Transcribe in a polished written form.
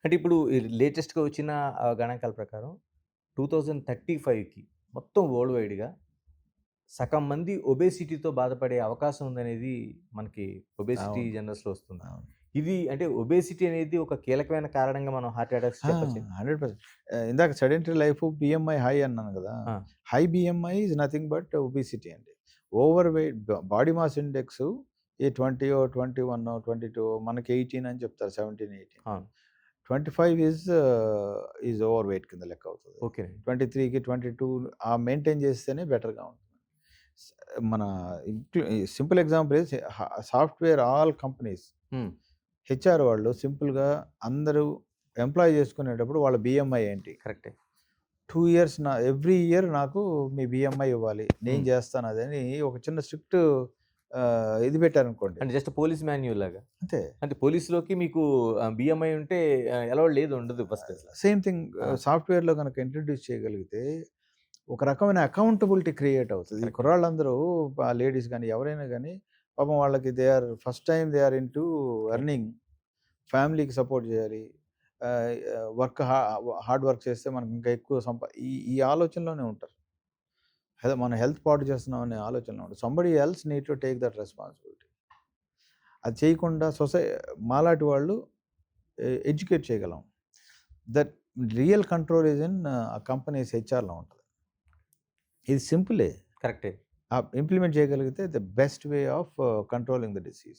అంటే ఇప్పుడు ఈ లేటెస్ట్‌గా వచ్చిన గణాంకాల ప్రకారం 2035కి మొత్తం వరల్డ్ వైడ్‌గా సగం మంది ఒబేసిటీతో బాధపడే అవకాశం ఉందనేది మనకి ఒబేసిటీ అవును. జర్నల్స్‌లో వస్తుంది. అవును. ఇది అంటే ఒబేసిటీ అనేది ఒక కీలకమైన కారణంగా మనం హార్ట్ అటాక్స్ ఆ! చెప్పొచ్చా? 100% ఇందాక సెడెంటరీ లైఫ్ బీఎంఐ హై అన్నాను గదా! ఆ! High BMI is nothing but obesity అండి. Overweight body mass index ఏ 20 21 22 మనకి 18 అని చెప్తారు. 17, 18. అవును. 25 ఈజ్ ఓవర్ వెయిట్ కింద లెక్క అవుతది. ఓకేనండి. 23కి 22 మెయింటైన్ చేస్తేనే బెటర్‌గా ఉంటుంది. స్ మన simple example is software all companies హ్మ్. హెచ్ఆర్ వాళ్ళు సింపుల్‌గా అందరూ ఎంప్లాయ్ చేసుకునేటప్పుడు వాళ్ళ బీఎంఐ ఏంటి? కరెక్టే. 2 ఇయర్స్ ఎవ్రీ ఇయర్ నాకు మీ బీఎంఐ ఇవ్వాలి. నేను హ్మ్. చేస్తాను అదని ఒక చిన్న స్ట్రిక్ట్ ఇది పెట్టారనుకోండి. అంటే జస్ట్ పోలీస్ మాన్యువల్ లాగా. అంతే. అంటే పోలీస్‌లోకి మీకు బిఎంఐ ఉంటే అలౌడ్ లేదు ఉండదు ఫస్ట్. సేమ్ థింగ్ ఆ! సాఫ్ట్‌వేర్‌లో గనక ఇంట్రొడ్యూస్ చేయగలిగితే ఒక రకమైన అకౌంటబిలిటీ క్రియేట్ అవుతది. ఈ కరెక్టే. కుర్రాళ్ళందరూ లేడీస్ గాని ఎవరైనా గాని పాపం వాళ్ళకి దే ఆర్ ఇంటూ కరెక్టే. ఎర్నింగ్. ఫ్యామిలీకి సపోర్ట్ చేయాలి. ఆహ్, వర్క్ హార్డ్ వర్క్ చేస్తే మనకి ఇంకా ఎక్కువ ఈ ఈ ఆలోచనలోనే ఉంటారు. అదే మన హెల్త్ పాడు చేస్తున్నాం అనే ఆలోచనలో ఉంటారు. Somebody else need to take that responsibility. అది చేయకుండా మాలాటి వాళ్ళు ఎడ్యుకేట్ చేయగలం. That real control is in companies హెచ్ఆర్‌లో ఉంటది. ఇది సింపులే. కరెక్టే. ఇంప్లిమెంట్ చేయగలిగితే the best way of controlling the disease.